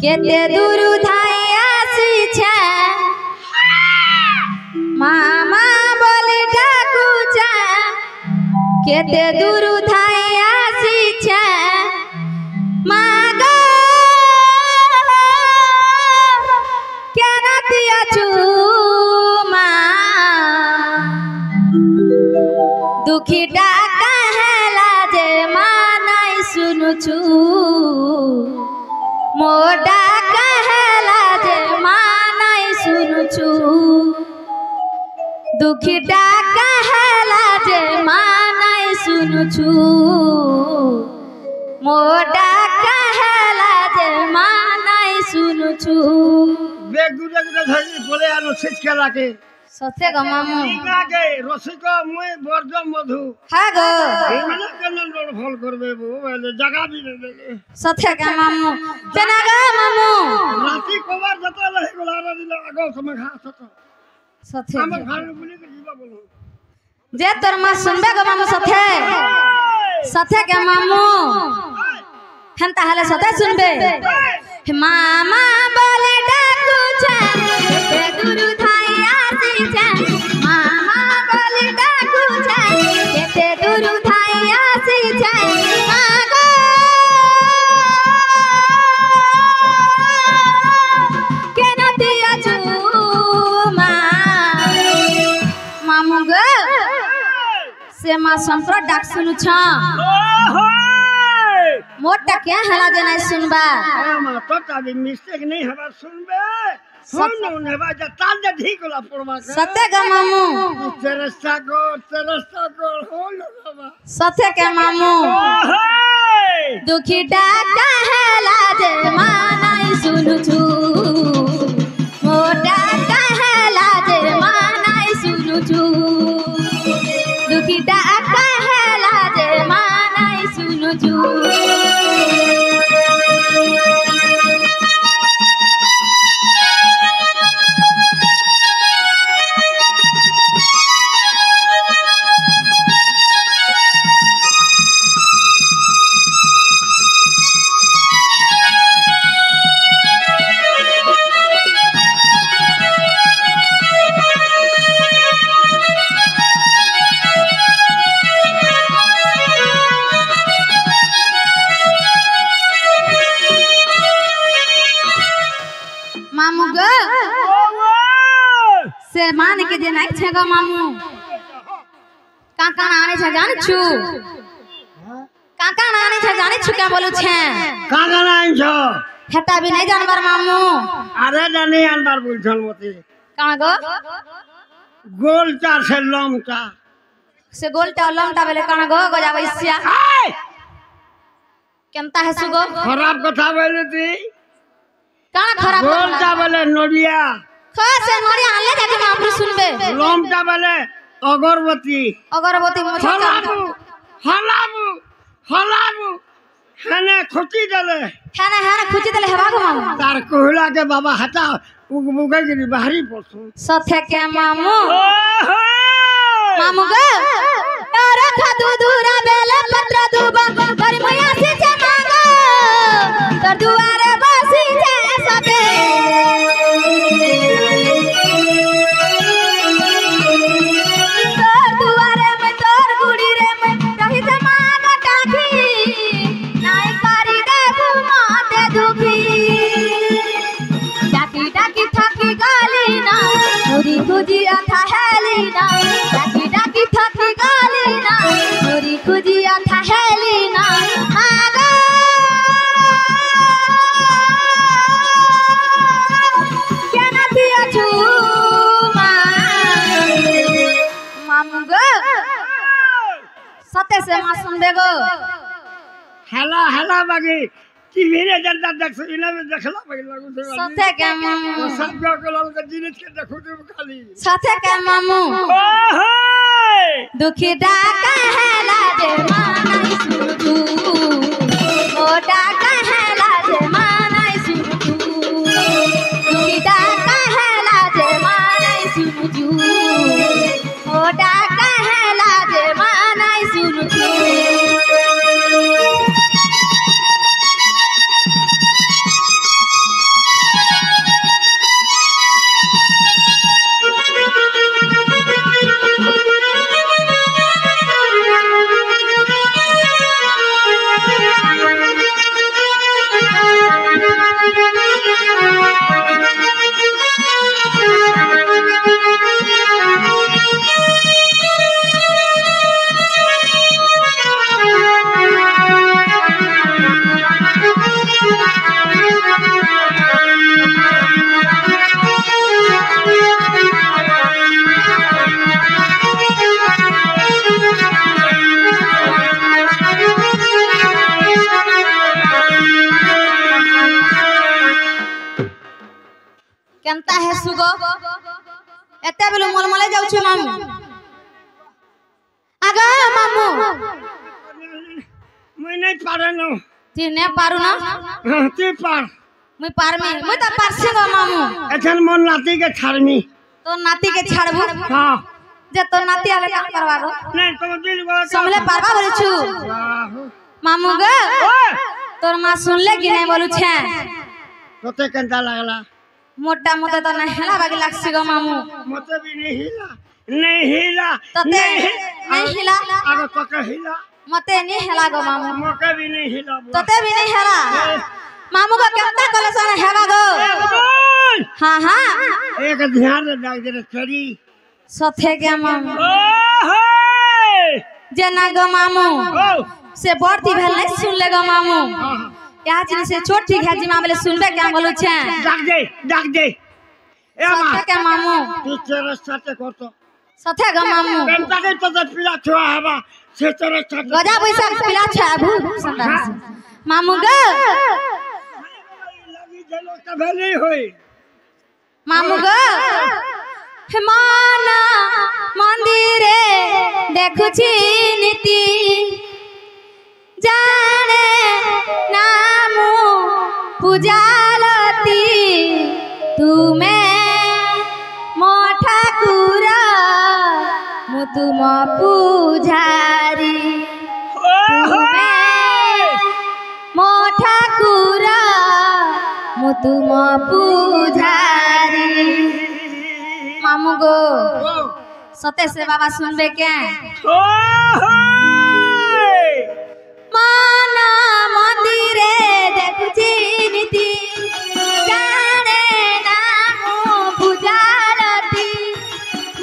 केते दूर धाई आसी छे मामा बोली डाकू छे केते दूर धाई आसी छे मागो केना दिया छु मा दुखी डाका हेला जे मानाई सुनु छु मोडा कहला जे मानाई सुनु छु दुखी डाका कहला जे मानाई सुनु छु मोडा कहला जे मानाई सुनु छु बेग गुडे गुडे धरी बोले आनो सिच केला के सते ग मामू इगा गे रसिक मुई बर्ज मधु हा गो ए माने कनन रोड फल करबे बो जगह भी दे दे सते ग मामू केना ग मामू राती कोबार जता लहे गोलारा दिल आगो समय खा सते हम घर बुली के जीवा बोलो जे तोर मां सुनबे ग मामू सते सते ग मामू हंता हले सते सुनबे मामा बोले डाकू छे के दूर धाई आसी छे मामा बोले डाकू छे के दूर धाई आसी छे मागो केना दिया छु मा मामू ग से मा संप्र डाक सुनु छ मोटा क्या हला देना सुनबा मा तो ताबी मिस्टेक नहीं हवा सुनबे सुनो ने बा जता दे ठीक होला पड़वा सते ग मामू तरस्ता को हो लगा सते के मामू दुखी डाका हला जे मानाई सुनु छु मोटा कहला जे मानाई सुनु छु दुखी डाका हला जे मानाई सुनु छु मामू ग से मान के जे नाइ छे ग मामू काका आने छे जान छु काका आने छे जाने छु क्या बोलू छे काका नाइ छ हेता भी नहीं जानबर मामू अरे जाने अनबार बोल छल मते का गो गोलटा से लमटा से गोलटा लमटा बेले काना गो गजा वैस्या केनता है सुगो खराब कथा बोले ती काना खराब गोलटा बोले नोडिया से नोडिया आले जाके मामू सुनबे लमटा बोले अगरबत्ती मुझे हलाबू हने खुची दले है खुची दले हेबा गो मामू तार कोहला के बाबा हटा उगमुगे गिरी बाहरी पसु सथे के मामू मामू ग अरे खादू दूरा बेले पत्र दुबा गरी मैया से जे मांगो तर दुआरे बसी जे सबे तोर दुआरे में तोर गुड़ी रे में कहि से मांगो टाकी नाई कारी देखू माते दुखी डाकी डाकी थकी गाली ना पूरी खुजी अथा हेली ना डाकी डाकी थकी गाली ना पूरी खुजी अथा हेली ना आगा केना दिया छु मामू गो सते से मा सुनबे गो हला बागी टीवी रे जनता देख इना में देखला भाई लागू से सते के मामू सब जो कलल के जिनिस के देखू दे खाली सते के मामू दुखी डाका हेला जे मानाई सुनु छु ओ डाका हेला जे मानाई सुनु छु दुखी डाका हेला जे मानाई सुनु छु ओ डाका हेला जे मानाई सुनु छु सुगो एते बेलु मलमले जाउ छु मामू आगा मामू मैं नहीं पारे न ती ने पारु ना ती पार मुई पारमी मुई त पारसी गो मामू एखन मन नाती के छाड़मी तो नाती के छाड़बू हां जे तो नाती आले काम करवा गो नहीं तुम दिल गो समले पारबा बोले छु मामू ग तोर मां सुनले कि नहीं बोलू छे तोते केंता लागला मोटा मोटा तो नहीं हेला बाकी लागसी गो मामू मते भी नहीं हिला तते नहीं हिला आगे तो के हिला मते नहीं हेला गो मामू मके भी नहीं हिला तते भी नहीं हेला मामू को केंता कलेसन हेबा गो हां हां एक ध्यान से डाक दे चरी सथे के मामू ओहो जेना गो मामू से बड़ती भेल नहीं सुन ले गो मामू या जिन से छोटी घाजी मामले सुनबे क्या बोलू छे डाक दे ए मां सथे के मामू तू तेरे साथे करतो सथे गो मामू केंता के तो पिला छुआ हवा से तेरे साथे गजा पैसा पिला छे भू संदास मामू ग लगी जलो कबे नहीं होई मामू ग माना मंदिरे देखुची नीति जाने नामू पूजालती तुम्हें मो ठाकुर मु तुम पूजारी तुम्हें मो ठाकुर मु तुम पूजारी मामू गो सते से बाबा सुनबे के माना मंदिरे देखुची नीति जाने नामू पूजालती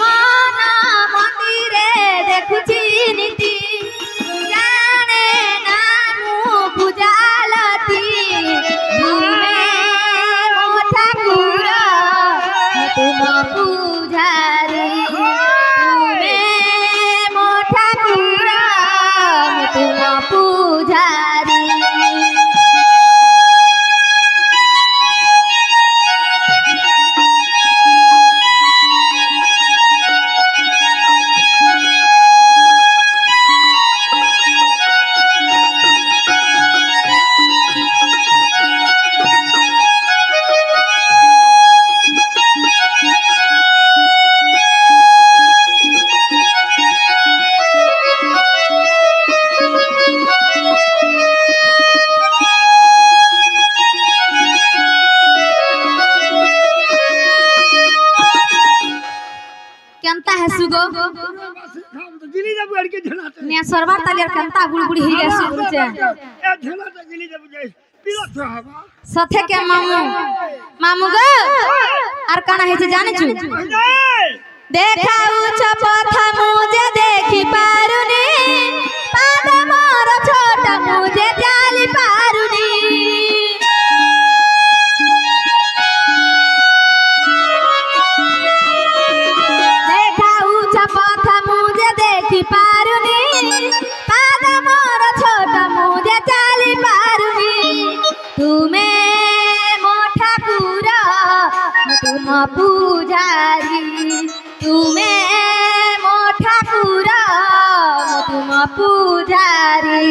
माना मंदिरे देखुची नीति जाने नामू पूजालती तुम्हें मो ठाकुर तुम पूजारी तुम्हें मो ठाकुर तुम पूजारी केंता है सुगो गिली जब लड़के झलाते ने सरवार तालियर केंता गुड़गुड़ी ही गे सुगु छे ए झलाते गिली जब जाए पिला तो हवा सथे के मामू मामू ग आर काना है जाने छु देखाउ छ पथ मुझे देखि पारुनी पाद मोर छोटा मुझे जाली पारुनी देखाउ छ पथ मुझे देखि पारुनी पाद मोर छोटा मुझे जाली पारुनी तुम्हें मो ठाकुर तुम पूजारी तुम्हें मो ठाकुर तुम पूजारी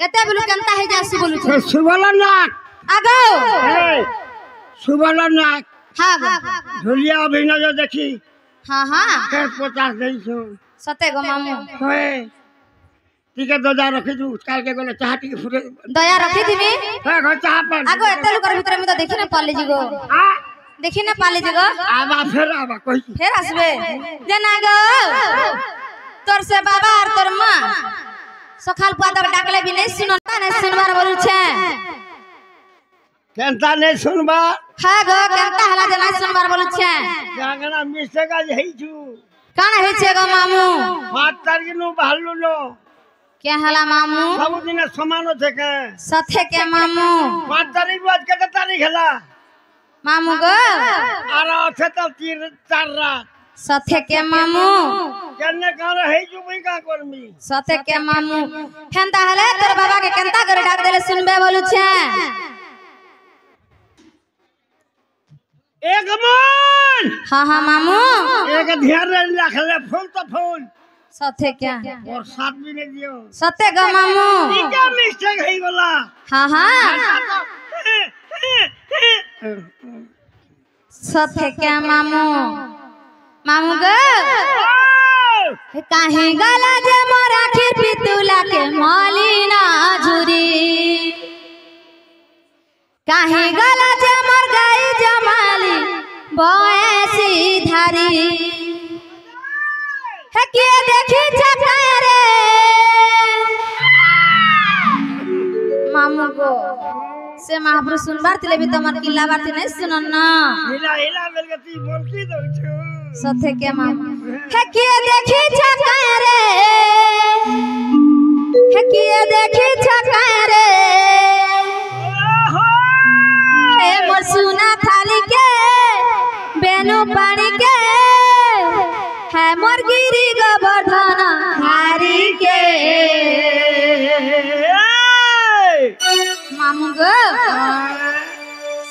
केते बोलू केंता है जासु बोलू छे सुबला नाक आगो ए सुबला नाक हां गो झुलिया अभिनय जो देखी हां हां फिर 50 नहीं सो सते गो मामू होए টিকে দজা রখি দু কাল के गले चाह टिके फुरे दया रखी दिबी हे घर चाह पर आगो एते लोकर भीतर में तो देखि ना पाले जिगो आ देखि ना पाले जिगो आबा कहि फिर आसबे जना गो तोर से बाबा और तोर मां सखाल पादब डाकले भी नहीं सुनता नहीं सुनबार बोलु छे केनता नहीं सुनबा हा गो केनता हला जना सुनबार बोलु छे जागना मिस्टेक आज हेई छु काना हे छे गो मामू 5 तारीख नु बाहरलु लो क्या हला मामू सब दिन समान थे के सथे के मामू 5 तारीख आज के तारीख हला मामू गो आरा अथे तो 4 रात सथे के मामू केने कर हेई छु बई का करमी सथे के मामू हेंता हले तोर बाबा के केनता करे डाक देले सुनबे बोलु छे एक मन हां हां मामू एक ध्यान रख ले फूल तो फूल सथे क्या और साथ भी नहीं दियो सते गो मामू ई क्या मिस्टेक है बोला हां हां सथे क्या मामू मामू गो काहे गला जे मोर आखिर पितुला के मालिना झुरी काहे गला जे मोर गाई जमाली बयसी धारी है के देखी छकाय रे मामू गो से महाप्रभु सुनबार तिले भी तमर किल्ला बारती नहीं सुनन ना हिला हिला बेलगती बोल की दउ छु सथे के मामू है के देखी छकाय रे है के देखी छकाय रे हे मोर सुना थाली के बेनु पानी के है मोर गिरी गोवर्धन हारी के मामू गो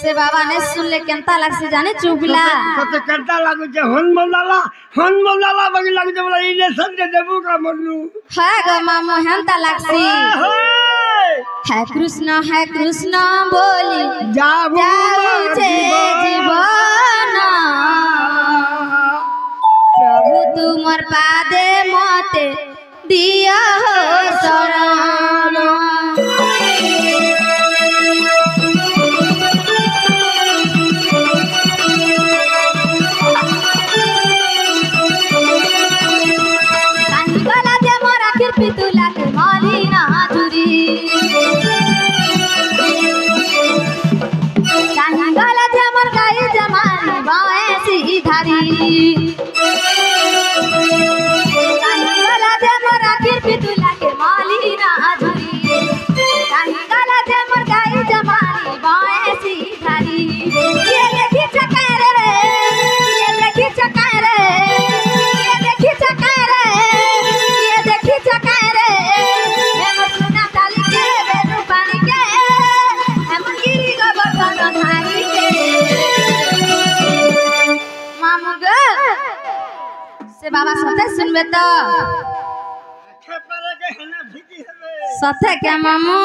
से बाबा ने सुन ले केनता लाग से जाने चुबला तो केनता लागु जे हन मोलाला बगी लाग जे बोला इने संग देबू का मनु है गो मामू हेनता लागसी है कृष्ण बोली जाऊ छे जीवन प्रभु तुमर पादे मते दिया हो शरण काला जे मोर आखिर पितुला के मालिना झुरी काहे गला जे मोर गाई जमाली बयसी धारी काहे गला जे मोर आखिर पितुला के मालिना झुरी काहे गला जे मोर गाई जमाली बयसी धारी ये देखी छकाय रे ये देखी छकाय रे ये देखी छकाय रे ये देखी छकाय रे हे मोर सुना ताली के बेनु पानी के हे मोर गिरी गोवर्धन धारी के मामू गो से बाबा सते सुनबे तो पर के हना भीती हवे सते क्या मामू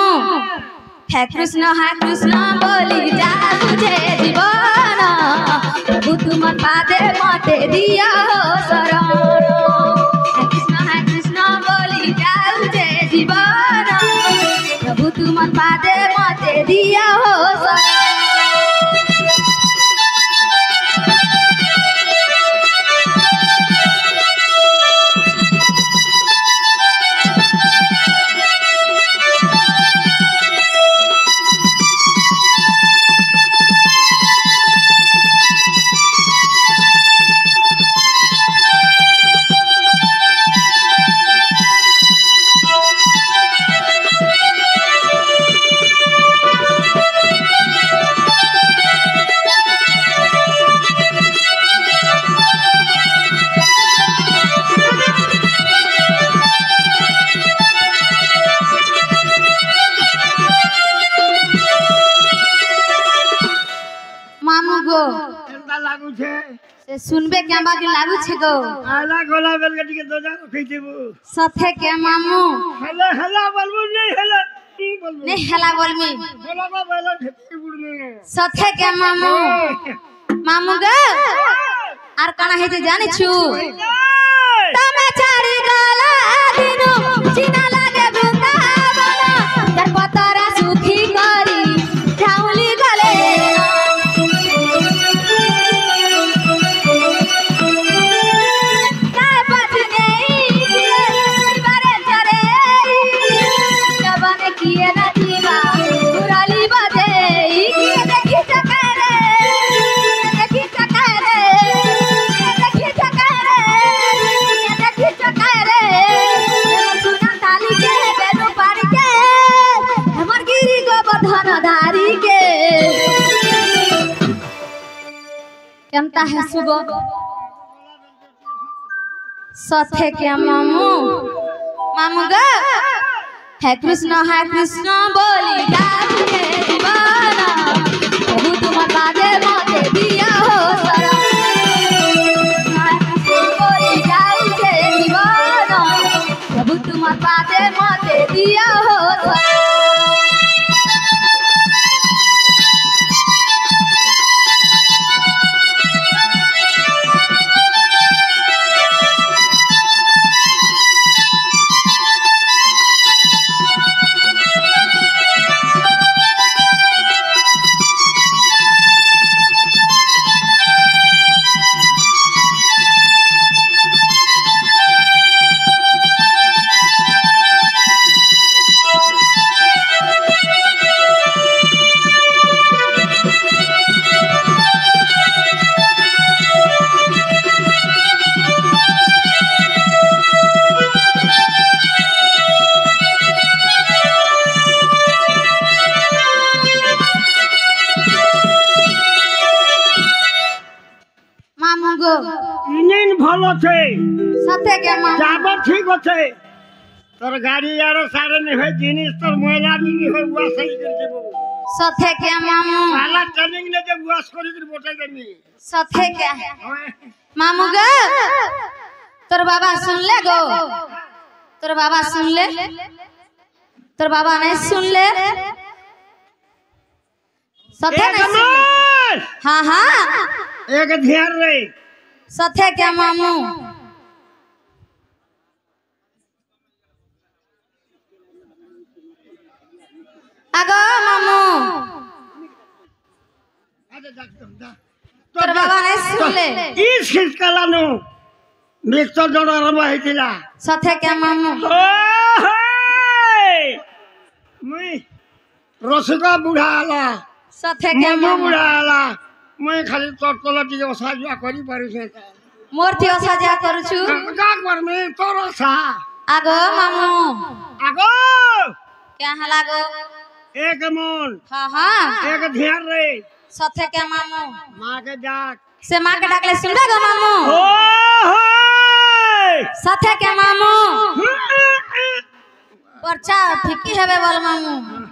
है कृष्ण बोली जा तुझे जीवन प्रभु तुमर पादे मते दिया हो शरण है कृष्ण बोली जा तुझे जीवन प्रभु तुमर पादे मते दिया हो शरण मामू गो केनता लागु छे से सुनबे क्या बाकी लागू छे गो आला गोला बेलगटी के दोजा रखै देबू सथे के मामू हला बोलबू नहीं हला की बोलबू नहीं हला बोलमी बोला बा बोला खेती बुड़ में सथे के मामू मामू गो आर काना हे जे जानि छु तमे चारी गाला दिनु चिना लागे केनता है सुगो सथे के मामू मामू गा है कृष्ण बोली गाऊ के दीवाना प्रभु तुम्हार बाजे मते दिया हो शरण बोली गाऊ के दीवाना प्रभु तुम्हार बाजे मते दिया हो शरण ইঞ্জিন ভালো আছে সাথে কে মামু যাব ঠিক আছে তোর গাড়ি আর সারে নি হয় জিনিস তোর ময়লা নি হয় ওয়া সহি করে দেব সাথে কে মামু সালা ট্রেনিং নে যে ওয়াশ করে করে বটাই দেনি সাথে কে मामू गा तोर बाबा सुन ले गो तोर बाबा सुन ले तोर बाबा नहीं सुन ले सथे नहीं सुन ले हाँ हाँ एक ध्यान रे सथे क्या मामू आगो मामू तोर बाबा नहीं सुन ले इस खिसकालानो मिक्सर जण आरंभ होइतिला सथे क्या मामू मुई रसिका बुढ़ा आला सथे क्या मामू मामू बुढ़ा आला मुई खाली तोर टिके साजुआ करी पारि छै मूर्ति सजा करू छु का करमे तोर सा आगो मामू आगो क्या हला गो एक मन हाँ हाँ एक ध्यान रे सथे क्या मामू मां के जाक से माँ के डाकले सुनबे गो मामू ओ होय सथे क्या मामू पर्चा फिकी हेबे बोल मामू